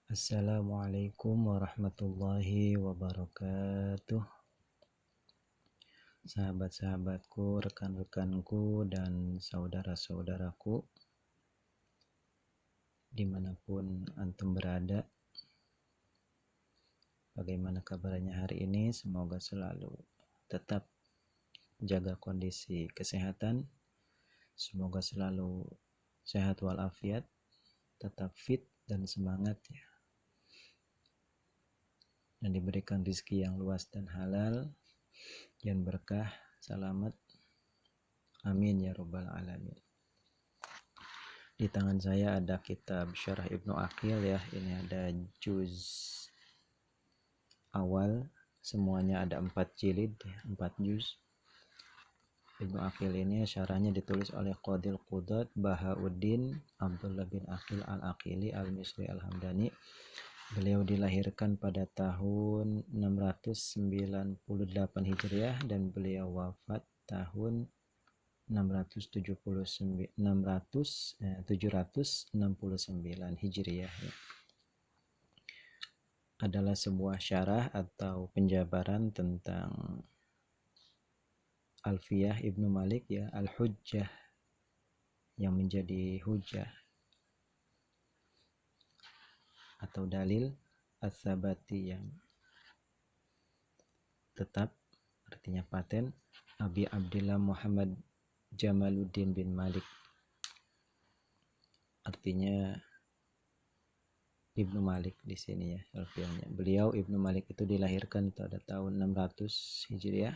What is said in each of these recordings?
Assalamualaikum warahmatullahi wabarakatuh. Sahabat-sahabatku, rekan-rekanku, dan saudara-saudaraku dimanapun antum berada. Bagaimana kabarnya hari ini? Semoga selalu tetap jaga kondisi kesehatan. Semoga selalu sehat walafiat, tetap fit dan semangat ya. Dan diberikan rezeki yang luas dan halal, yang berkah, selamat. Amin ya rabbal alamin. Di tangan saya ada kitab Syarah Ibnu Aqil ya. Ini ada juz awal, semuanya ada 4 jilid, 4 juz. Ibnu Aqil ini syarahnya ditulis oleh Qadil Qudat Bahauddin Abdullah bin Aqil Al-Aqili Al-Misri Al-Hamdani. Beliau dilahirkan pada tahun 698 Hijriah dan beliau wafat tahun 769 Hijriah ya. Adalah sebuah syarah atau penjabaran tentang Alfiyah Ibnu Malik ya, Al-Hujjah, yang menjadi hujjah atau dalil Ats-Tsabati yang tetap, artinya paten, Abi Abdillah Muhammad Jamaluddin bin Malik, artinya Ibnu Malik di sini ya alfiahnya. Beliau Ibnu Malik itu dilahirkan pada tahun 600 Hijriah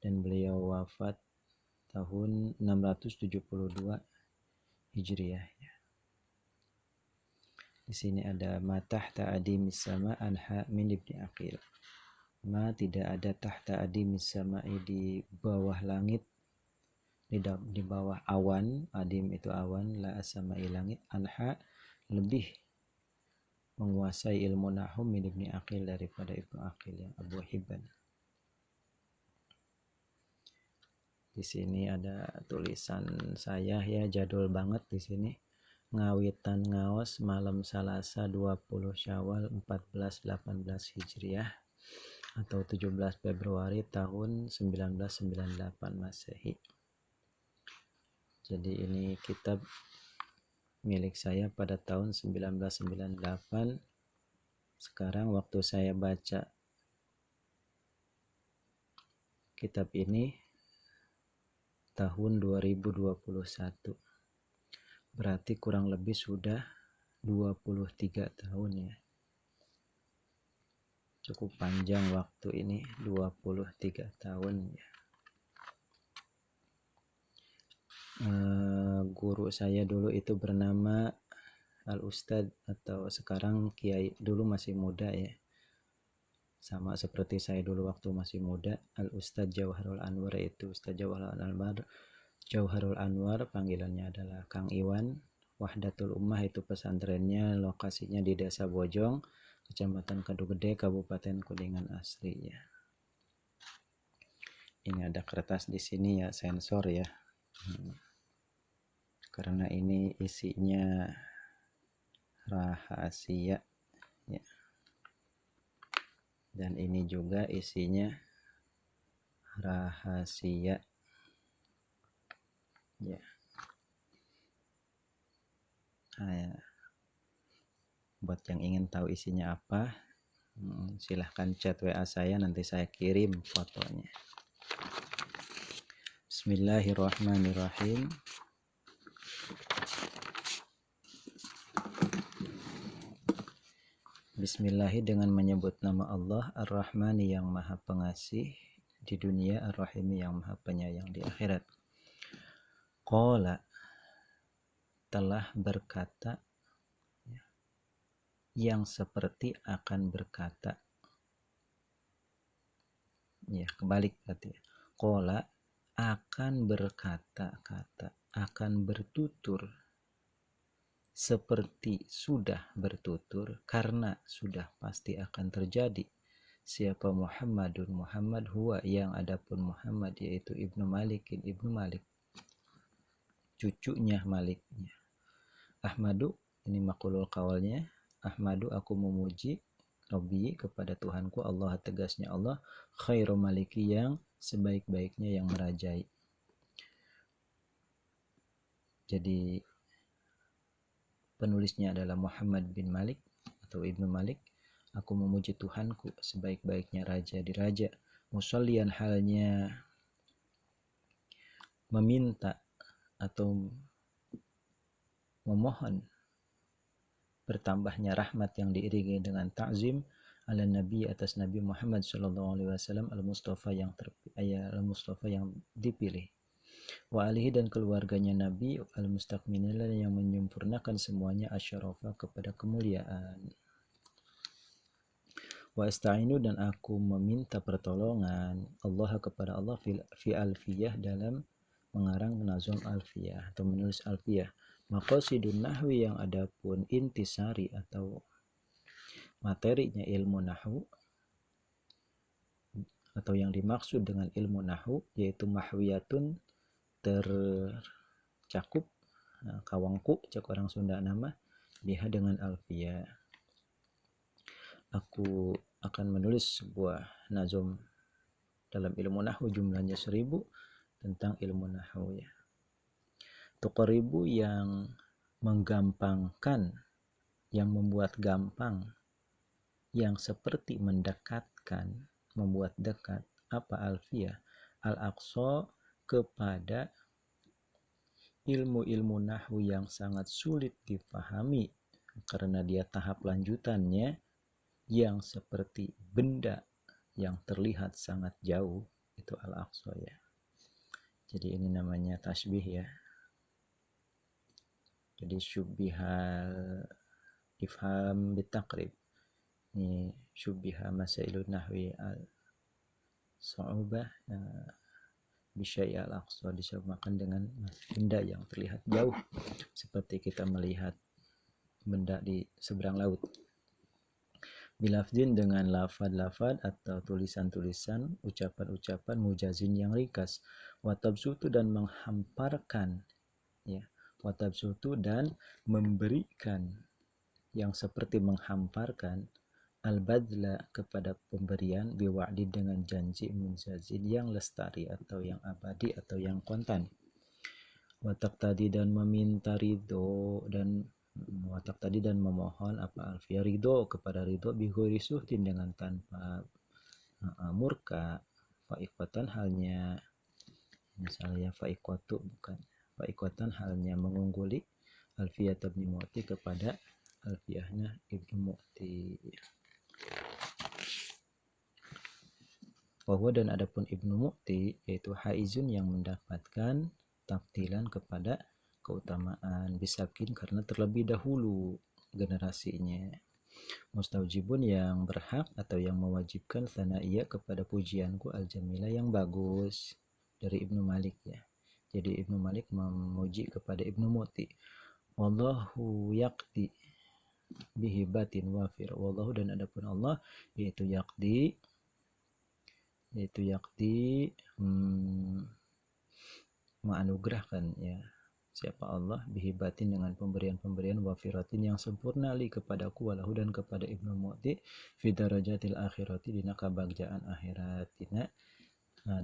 dan beliau wafat tahun 672 Hijriah ya. Di sini ada ma tahta adimis sama anha min ibni Aqil. Ma tidak ada tahta adimis sama'i di bawah langit, di bawah awan, adim itu awan, la asama'i langit, anha lebih menguasai ilmu nahwu min ibni Aqil daripada Ibnu Aqil yang Abu Hibban. Di sini ada tulisan saya ya, jadul banget di sini. Ngawitan ngaos malam Salasa 20 Syawal 1418 Hijriah atau 17 Februari tahun 1998 Masehi. Jadi ini kitab milik saya pada tahun 1998. Sekarang waktu saya baca kitab ini tahun 2021. Berarti kurang lebih sudah 23 tahun ya. Cukup panjang waktu ini, 23 tahun ya. Guru saya dulu itu bernama Al-Ustadz, atau sekarang Kiai, dulu masih muda ya. Sama seperti saya dulu waktu masih muda, Al-Ustadz Jauharul Anwar, itu Ustadz Jauharul Anwar, panggilannya adalah Kang Iwan. Wahdatul Ummah itu pesantrennya, lokasinya di Desa Bojong, Kecamatan Kadugede, Kabupaten Kuningan asli ya. Ini ada kertas di sini ya, sensor ya. Karena ini isinya rahasia ya. Dan ini juga isinya rahasia ya. Buat yang ingin tahu isinya apa, silahkan chat WA saya, nanti saya kirim fotonya. Bismillahirrahmanirrahim. Bismillahi, dengan menyebut nama Allah, Ar-Rahmani yang maha pengasih di dunia, Ar-Rahimi yang maha penyayang di akhirat. Qala, telah berkata, yang seperti akan berkata. Ya, kebalik berarti. Qala, akan berkata-kata, akan bertutur, seperti sudah bertutur, karena sudah pasti akan terjadi. Siapa Muhammadun, Muhammad, huwa yang adapun Muhammad yaitu Ibnu Malikin, Ibnu Malik, cucunya Maliknya. Ahmadu, ini maqulul qawalnya, ahmadu aku memuji Rabbi kepada Tuhanku, Allah tegasnya Allah, khairu maliki yang sebaik-baiknya yang merajai. Jadi penulisnya adalah Muhammad bin Malik atau Ibnu Malik. Aku memuji Tuhanku sebaik-baiknya raja di raja. Musallian halnya meminta atau memohon bertambahnya rahmat yang diiringi dengan ta'zim ala nabi atas Nabi Muhammad sallallahu alaihi wasallam al-Mustafa yang dipilih, wa alihi dan keluarganya Nabi al-mustaqminina yang menyempurnakan semuanya asyarafa kepada kemuliaan. Wa asta'inu dan aku meminta pertolongan Allah kepada Allah fi alfiyah dalam mengarang nazam alfiyah atau menulis alfiyah. Maqasidun nahwi yang adapun intisari atau materinya ilmu nahwu atau yang dimaksud dengan ilmu nahwu yaitu mahwiyatun tercakup kawangku cak orang Sunda nama biha dengan alfiyah. Aku akan menulis sebuah nazam dalam ilmu nahwu jumlahnya 1000 tentang ilmu nahwu ya. Tuqaribu yang menggampangkan, yang membuat gampang, yang seperti mendekatkan, membuat dekat apa alfiyah al-aqsa kepada ilmu-ilmu nahwu yang sangat sulit dipahami karena dia tahap lanjutannya yang seperti benda yang terlihat sangat jauh, itu al-aqsa ya. Jadi ini namanya tasbih ya. Jadi syubbihal ifham bitaqrib. Ini syubbiha masailun nahwi al-su'ubah bisyai al-aqsa, disamakan dengan benda yang terlihat jauh seperti kita melihat benda di seberang laut. Bilafdin dengan lafad-lafad atau tulisan-tulisan, ucapan-ucapan mujazin yang ringkas. Watabsutu dan menghamparkan ya. Watabsutu dan memberikan yang seperti menghamparkan al-badla kepada pemberian biwa'di dengan janji munzazin yang lestari atau yang abadi atau yang kontan. Watak tadi dan meminta ridho dan watak tadi dan memohon apa alfiyah ridho kepada ridho bighairi suhtin dengan tanpa murka. Fa'iqatan halnya misalnya fa'iqatu bukan fa'iqatan halnya mengungguli alfiyah Ibnu Mu'ti kepada alfiyahnya Ibnu Mu'ti. Bahwa dan adapun Ibnu Mu'ti yaitu haizun yang mendapatkan tafdilan kepada keutamaan bisakin karena terlebih dahulu generasinya. Mustaujibun yang berhak atau yang mewajibkan sana'iyya kepada pujianku al-jamilah yang bagus dari Ibnu Malik ya. Jadi Ibnu Malik memuji kepada Ibnu Mu'ti. Wallahu yaqdi bihibatin wafir. Wallahu dan adapun Allah yaitu yaqdi menganugerahkan ya. Siapa Allah bihibatin dengan pemberian-pemberian wafiratin yang sempurna li kepadaku walahu dan kepada Ibnu Mu'ti fi darajatil akhirati dina kabagjaan akhiratina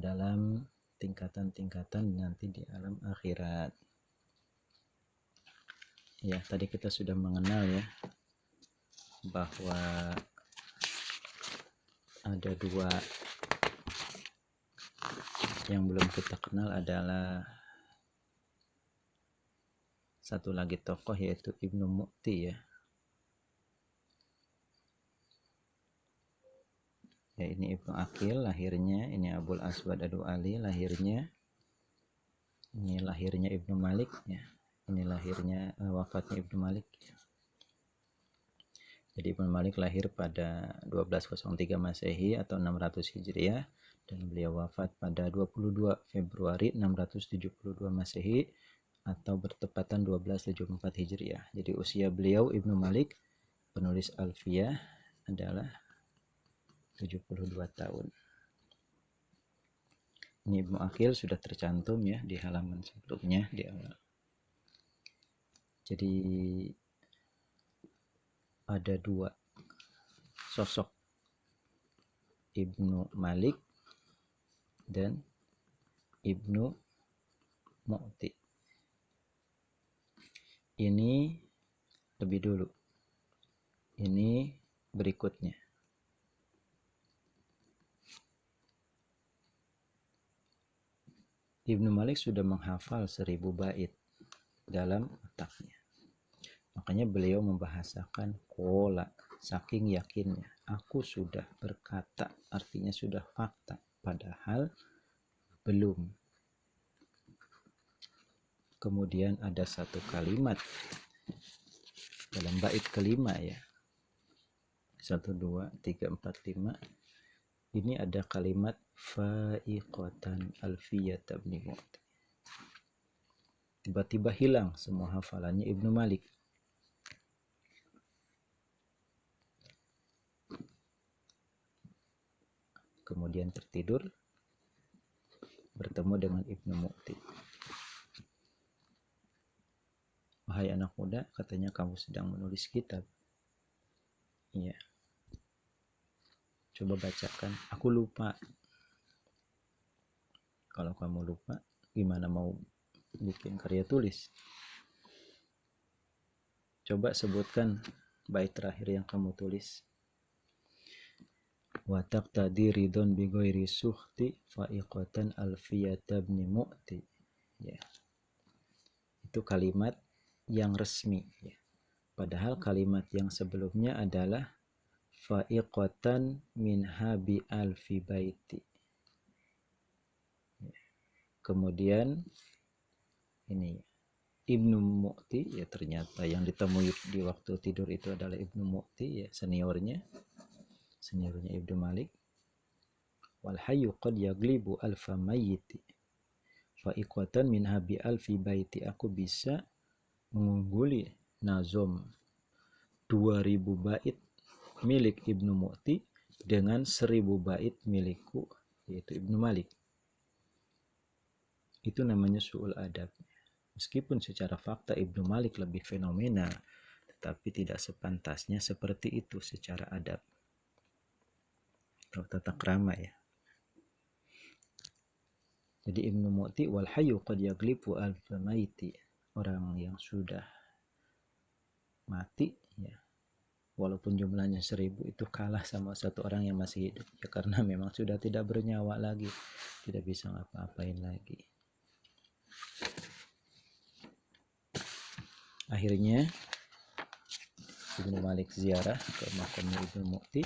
dalam tingkatan-tingkatan nanti di alam akhirat. Ya, tadi kita sudah mengenal ya bahwa ada dua yang belum kita kenal adalah satu lagi tokoh yaitu Ibnu Mu'ti ya. Ya ini Ibnu Aqil lahirnya, ini Abul Aswad Adu Ali lahirnya, ini lahirnya Ibnu Malik ya, ini lahirnya wafatnya Ibnu Malik ya. Jadi Ibnu Malik lahir pada 1203 Masehi atau 600 Hijriah dan beliau wafat pada 22 Februari 672 Masehi atau bertepatan 1274 Hijriah. Jadi usia beliau Ibnu Malik penulis Alfiyah adalah 72 tahun. Ini Ibnu Aqil sudah tercantum ya di halaman sebelumnya di awal. Jadi ada dua sosok, Ibnu Malik dan Ibnu Mu'ti. Ini lebih dulu. Ini berikutnya. Ibnu Malik sudah menghafal 1000 bait dalam otaknya. Makanya beliau membahasakan kola, saking yakinnya. Aku sudah berkata, artinya sudah fakta. Padahal belum. Kemudian ada satu kalimat dalam bait kelima ya. 1, 2, 3, 4, 5. Ini ada kalimat fa'iqatan alfiyat ibn Mu'ti. Tiba-tiba hilang semua hafalannya Ibnu Malik. Kemudian tertidur, bertemu dengan Ibnu Mu'ti. Wahai anak muda, katanya kamu sedang menulis kitab. Iya. Coba bacakan. Aku lupa. Kalau kamu lupa, gimana mau bikin karya tulis? Coba sebutkan bait terakhir yang kamu tulis. Wa taqtadi ridon bi ghairi suhti fa'iqatan alfiyata ibn Mu'ti. Ya. Itu kalimat yang resmi ya. Padahal kalimat yang sebelumnya adalah fa'iqatan min habi alfi baiti. Ya. Kemudian ini Ibnu Mu'ti ya, ternyata yang ditemui di waktu tidur itu adalah Ibnu Mu'ti ya, seniornya Ibnu Malik. Wal hayyu qad yaglibu alfa mayyiti fa'iqatan min habi alfi baiti. Aku bisa mengungguli nazom 2000 bait milik Ibnu Mu'ti dengan 1000 bait milikku, yaitu Ibnu Malik. Itu namanya su'ul adab. Meskipun secara fakta Ibnu Malik lebih fenomenal, tetapi tidak sepantasnya seperti itu secara adab atau tata krama ya. Jadi Ibnu Mu'ti wal hayyu qad yaglibu alfa maiti. Orang yang sudah mati ya, walaupun jumlahnya 1000 itu kalah sama satu orang yang masih hidup ya, karena memang sudah tidak bernyawa lagi, tidak bisa ngapa-ngapain lagi. Akhirnya Ibnu Malik ziarah ke makam Ibnu Mu'ti,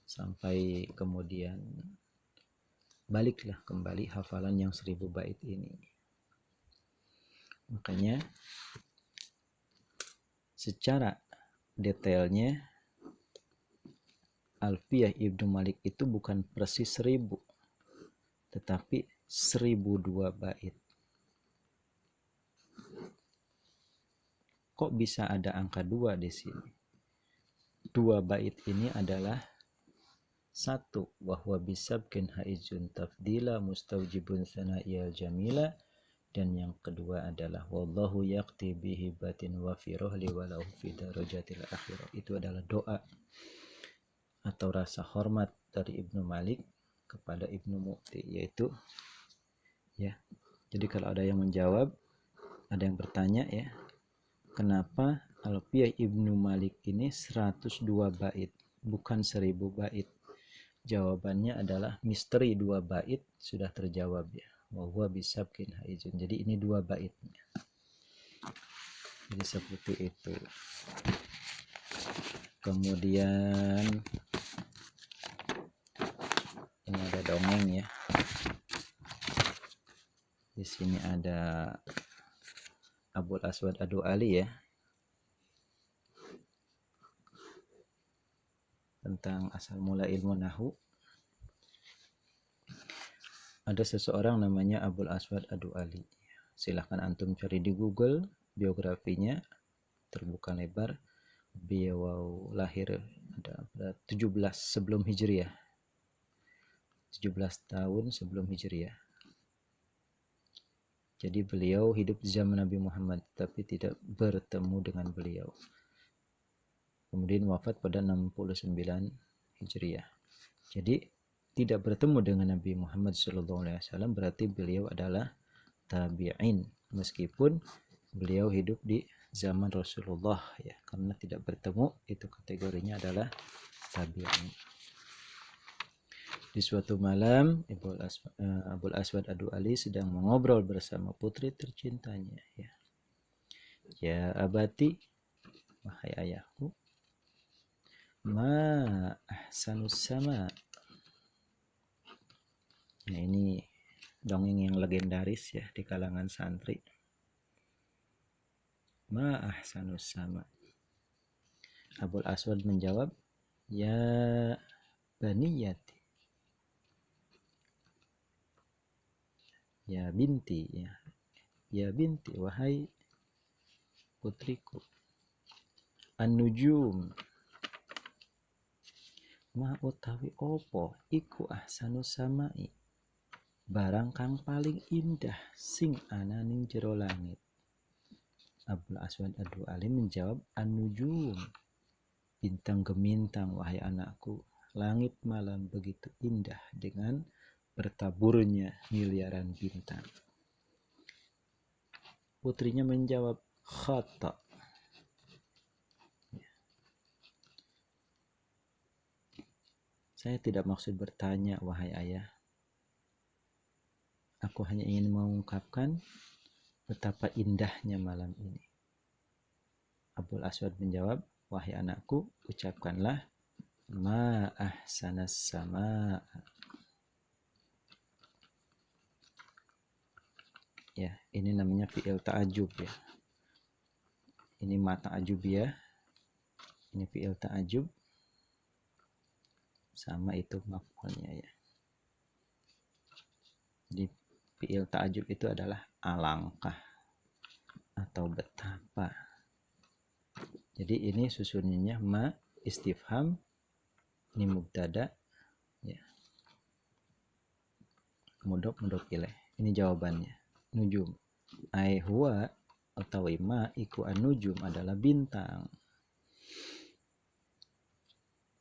sampai kemudian baliklah kembali hafalan yang 1000 bait ini. Makanya secara detailnya Alfiyah Ibnu Malik itu bukan persis 1000, tetapi 1002 bait. Kok bisa ada angka 2 di sini? 2 bait ini adalah satu, bahwa bisabkin haizun tafdila mustawjibun sana'iyal jamila, dan yang kedua adalah wallahu yaqti bihibatin wa fi rohli walau fi darajatil akhirah. Itu adalah doa atau rasa hormat dari Ibnu Malik kepada Ibnu Mu'ti, yaitu ya. Jadi kalau ada yang menjawab, ada yang bertanya ya, kenapa Alfiyah Ibnu Malik ini 102 bait bukan 1000 bait? Jawabannya adalah misteri 2 bait sudah terjawab ya. Wa huwa bisabkin haizun. Jadi ini 2 baitnya. Jadi seperti itu. Kemudian ini ada dongeng ya. Di sini ada Abul Aswad Ad-Du'ali ya, tentang asal mula ilmu nahu. Ada seseorang namanya Abul Aswad Ad-Du'ali. Silahkan antum cari di Google biografinya, terbuka lebar. Beliau lahir ada 17 sebelum Hijriah. 17 tahun sebelum Hijriah. Jadi beliau hidup di zaman Nabi Muhammad tapi tidak bertemu dengan beliau. Kemudian wafat pada 69 Hijriah. Jadi tidak bertemu dengan Nabi Muhammad SAW berarti beliau adalah tabi'in, meskipun beliau hidup di zaman Rasulullah ya, karena tidak bertemu itu kategorinya adalah tabi'in. Di suatu malam Abul Aswad Ad-Du'ali sedang mengobrol bersama putri tercintanya ya. Ya abati, wahai ayahku, ma ahsanus sama. Nah, ini dongeng yang legendaris ya di kalangan santri. Ma ahsanus sama. Abul Aswad menjawab, ya baniyati, ya binti, ya binti, wahai putriku. An-nujum, ma utawi opo iku ahsanus samai, barang kang paling indah sing ana ning jero langit. Abul Aswad Ad-Du'ali menjawab, an-nujum, bintang gemintang wahai anakku. Langit malam begitu indah dengan bertaburnya miliaran bintang. Putrinya menjawab, khata. Saya tidak maksud bertanya, wahai ayah. Aku hanya ingin mengungkapkan betapa indahnya malam ini. Abul Aswad menjawab, wahai anakku, ucapkanlah ma ahsanas sama. Ya, ini namanya fi'il ta'ajub ya. Ini ma ta'ajub ya. Ini fi'il ta'ajub. Sama itu maf'ulnya ya. Jadi fi'il ta'ajub itu adalah alangkah atau betapa. Jadi ini susunannya ma istifham, ini mubtada ya. Mudhof ilaih. Ini jawabannya. Nujum. Ai huwa atau ma iku an-nujum adalah bintang.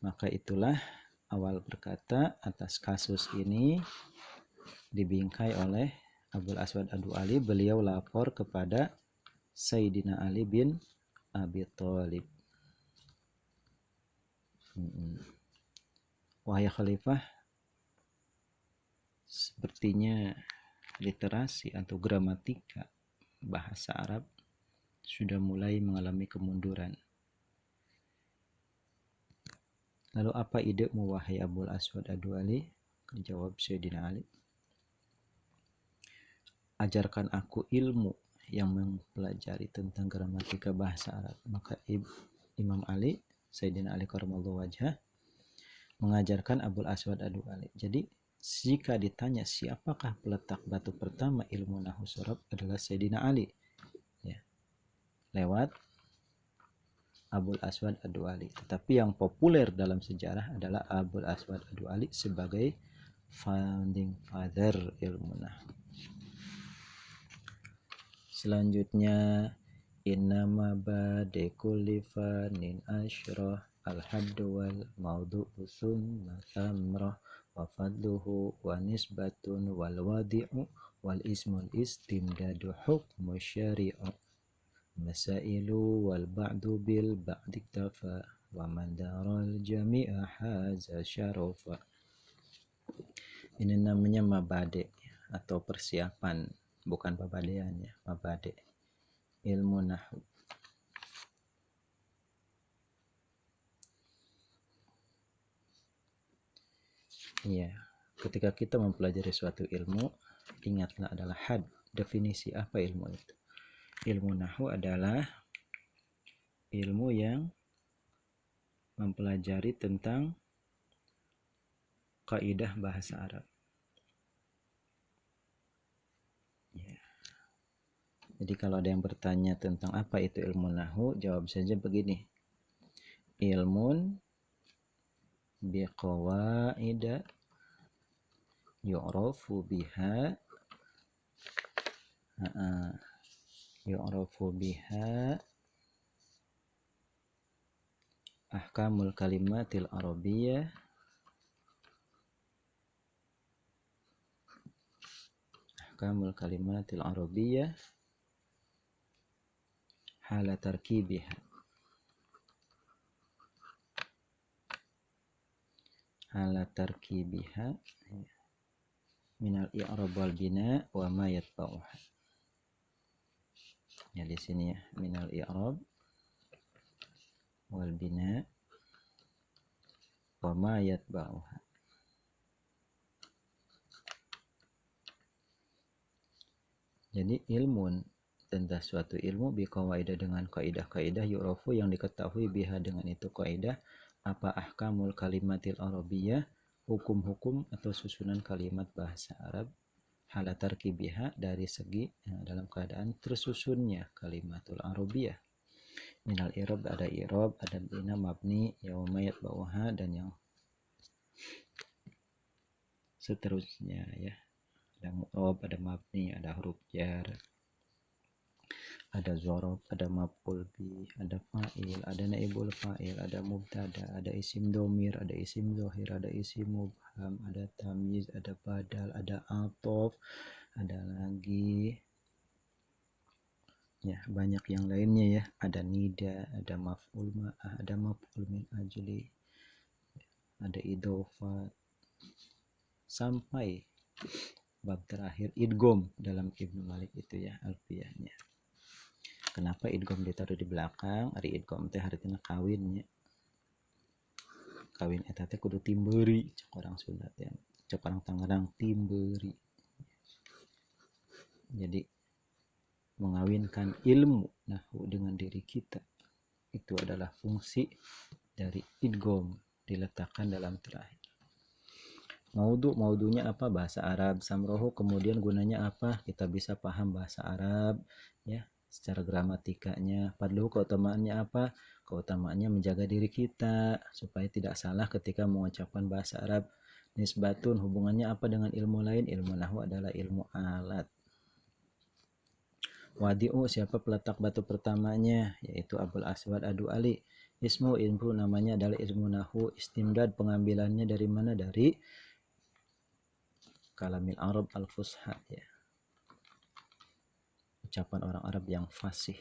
Maka itulah awal berkata atas kasus ini dibingkai oleh Abul Aswad Ad-Du'ali. Beliau lapor kepada Sayyidina Ali bin Abi Thalib. Wahai khalifah, sepertinya literasi atau gramatika bahasa Arab sudah mulai mengalami kemunduran. Lalu apa idemu wahai Abul Aswad Ad-Du'ali? Jawab Sayyidina Ali, ajarkan aku ilmu yang mempelajari tentang gramatika bahasa Arab. Maka Imam Ali, Sayyidina Ali karramallahu wajhah, mengajarkan Abul Aswad Ad-Du'ali. Jadi jika ditanya siapakah peletak batu pertama ilmu nahwu sorab, adalah Sayyidina Ali ya, lewat Abul Aswad Ad-Du'ali. Tetapi yang populer dalam sejarah adalah Abul Aswad Ad-Du'ali sebagai founding father ilmu nahwu. Selanjutnya, innama bade kulli fanin asyrah al-haddu wal maudu'u summa thamrah wa fadluhu wa nisbatun wal wadi'u wal ismul istimdadu hukmu syari'u masailu wal ba'du bil ba'di iktafa wa man daral jami'a haza syarafa. Ini namanya mabade atau persiapan, bukan pabadean ya, mabade ilmu nahwu. Iya, ketika kita mempelajari suatu ilmu, ingatlah adalah had, definisi apa ilmu itu. Ilmu nahwu adalah ilmu yang mempelajari tentang kaidah bahasa Arab. Ya. Jadi kalau ada yang bertanya tentang apa itu ilmu nahwu, jawab saja begini. Ilmun biqawaida yu'rafu biha yu'rafu biha ahkamul kalimatil arabiyyah hala tarkibiha minal i'rab wal bina wa ma yatba'uha. Ya di sini ya, minal i'rab wal bina wa ma yatba'uha. Jadi ilmun tentang suatu ilmu bi qawaidah dengan kaidah-kaidah yu'rafu yang diketahui biha dengan itu kaidah apa ahkamul kalimatil arabiyyah, hukum-hukum atau susunan kalimat bahasa Arab, hala tarkibiha dari segi dalam keadaan tersusunnya kalimatul arabiyyah. Minal i'rab ada i'rab, ada bina mabni, yaumayat bawah dan yang seterusnya ya. Ada mu'rab, ada mabni, ada huruf jar, ada zorob, ada maf'ul bi, ada fa'il, ada naibul fa'il, ada mubtada, ada isim domir, ada isim zohir, ada isim mubham, ada tamyiz, ada badal, ada atof, ada lagi ya banyak yang lainnya ya, ada nida, ada maf'ul ma'ah, ada maf'ul min ajli, ada idhofat, sampai bab terakhir idgham dalam Ibnu Malik itu ya alfiyahnya. Kenapa idgham ditaruh di belakang? Ari idgham teh hartina kawinnya. Kawin eta teh kudu timbeuri cek orang Sunda teh. Cek orang Tangerang timbeuri. Jadi mengawinkan ilmu nahwu dengan diri kita itu adalah fungsi dari idgham diletakkan dalam terakhir. Maudunya apa? Bahasa Arab. Samrohu kemudian gunanya apa? Kita bisa paham bahasa Arab ya secara gramatikanya. Padahal keutamaannya apa? Keutamaannya menjaga diri kita supaya tidak salah ketika mengucapkan bahasa Arab. Nisbatun hubungannya apa dengan ilmu lain? Ilmu nahwu adalah ilmu alat. Wadi'u siapa peletak batu pertamanya? Yaitu Abul Aswad Adu Ali. Ismu ilmu namanya adalah ilmu nahwu. Istimdad pengambilannya dari mana? Dari kalamil Arab al-fusha ya. Ucapan orang Arab yang fasih.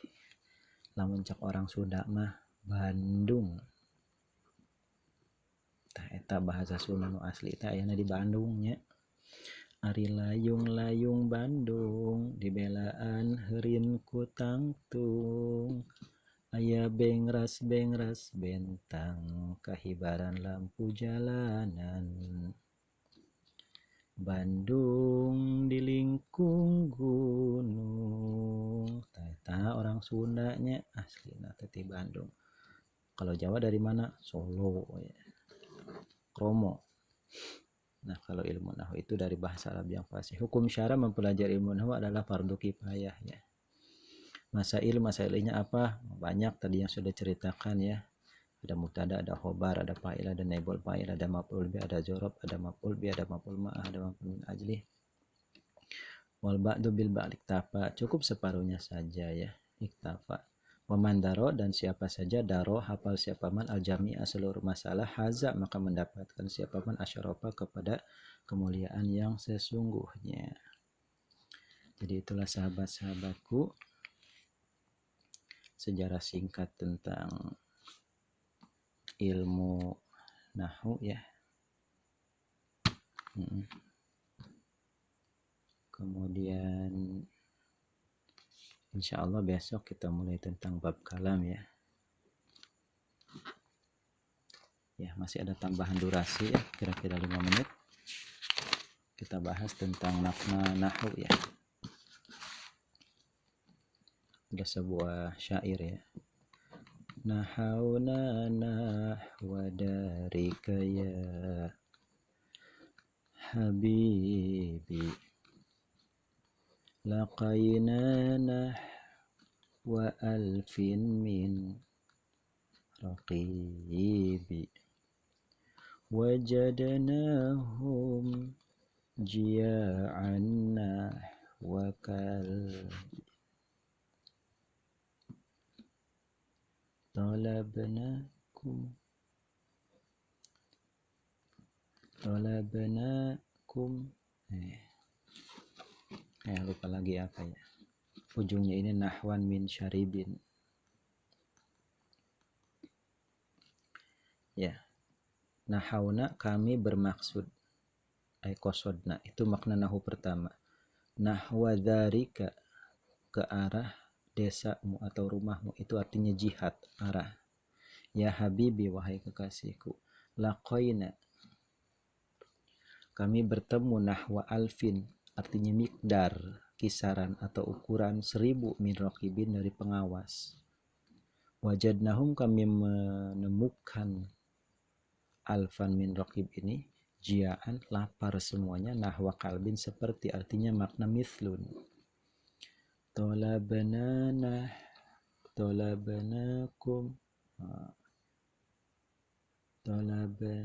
Lamun cak orang Sunda mah Bandung. Tah eta bahasa Sunda nu asli teh ayana di Bandung nya. Ari layung-layung Bandung dibelaan heurin ku tangtung. Aya bengras-bengras bentang kahibaran lampu jalanan. Bandung di lingkung gunung. Tata orang Sundanya aslina teh Bandung. Kalau Jawa dari mana? Solo ya. Kromo. Nah, kalau ilmu nahwu itu dari bahasa Arab yang fasih. Hukum syara mempelajari ilmu nahwu adalah fardu kifayah ya. Masailnya apa? Banyak tadi yang sudah ceritakan ya. Ada mubtada, ada khobar, ada fa'il, ada naibul fa'il, ada maf'ul bi, ada jorob, ada maf'ul bi, ada maf'ul ma'ah, ada maf'ul min ajli. Wal ba'du bil ba'd iktafa, cukup separuhnya saja ya, iktafa. Waman daro dan siapa saja daro hafal siapa man al jami'a seluruh masalah haza maka mendapatkan siapa man asyarafa kepada kemuliaan yang sesungguhnya. Jadi itulah sahabat-sahabatku sejarah singkat tentang ilmu nahwu ya. Kemudian insya Allah besok kita mulai tentang bab kalam ya. Ya masih ada tambahan durasi ya, kira-kira 5 menit. Kita bahas tentang makna nahwu ya. Ada sebuah syair ya. Nahawna nahwa darika ya habibi laqayna nahwa alfin min raqibi wajadnahum jia'an nahwakal talabnakum lupa lagi apa ya, ujungnya ini nahwan min syaribin ya. Nahauna kami bermaksud, qasodna itu makna nahu pertama. Nahwa dzarika ke arah desamu atau rumahmu, itu artinya jihad, arah. Ya habibi wahai kekasihku, laqaina kami bertemu, nahwa alfin artinya miqdar, kisaran atau ukuran 1000 min raqibin dari pengawas. Wajadnahum kami menemukan alfan min raqib ini jiaan lapar semuanya, nahwa kalbin seperti artinya makna mithlun. Tolabanakum tolaba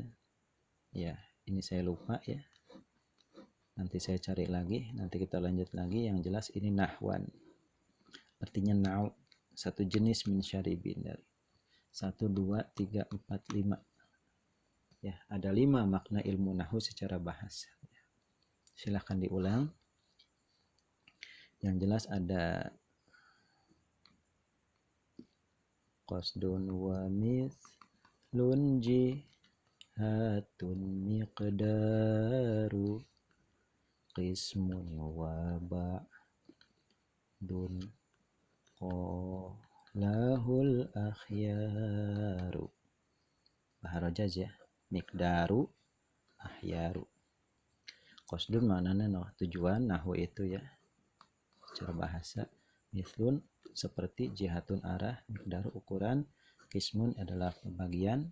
ya, ini saya lupa ya, nanti saya cari lagi, nanti kita lanjut lagi. Yang jelas ini nahwan artinya nau, satu jenis min syaribin, dari 1, 2, 3, 4, 5 ya, ada 5 makna ilmu nahu secara bahasa. Silahkan diulang. Yang jelas ada qasdun wa mithlun jihatun miqdaru qismun wa ba'dun qalahul akhyaru. Baharojaz ya, miqdaru ahyaru. Qasdun maknanya tujuan, nahu itu ya cara bahasa. Mithlun seperti, jihatun arah, miqdaru ukuran, qismun adalah bagian,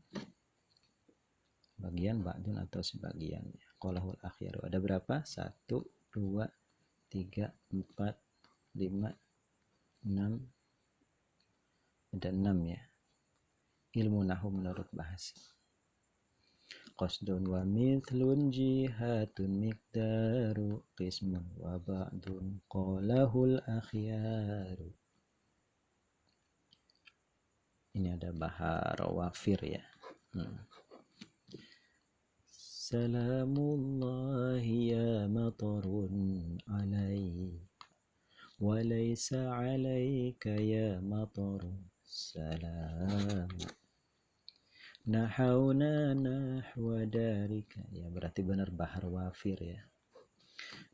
ba'dun atau sebagian. Qalahul akhyaru ada berapa? 1, 2, 3, 4, 5, 6, ada 6 ya. Ilmu nahu menurut bahasa. Qasdun wa mithlun jihatun miqdaru qismun wa ba'dun qalahul akhyaru. Ini ada bahar wafir ya. Salamullahi ya matarun alai walaysa alaika ya matarun salam. Nahauna nahwa darika ya, berarti benar bahar wafir ya.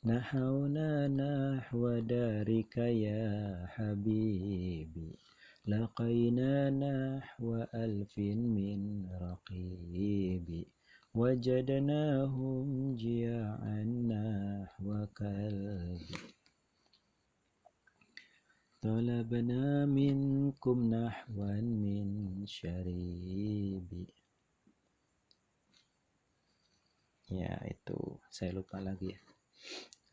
Nahauna nahwa darika ya habibi laqaina nahwa alfin min raqibi wajadnahum jia'an nahwa kalbi talabna minkum nahwan min syaribi. Ya itu saya lupa lagi ya.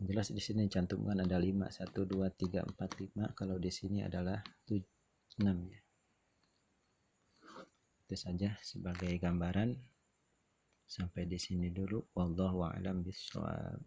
Jelas di sini cantumkan ada 5, 1, 2, 3, 4, 5. Kalau di sini adalah 6 ya. Itu saja sebagai gambaran. Sampai di sini dulu. Wallahu a'lam bishawab.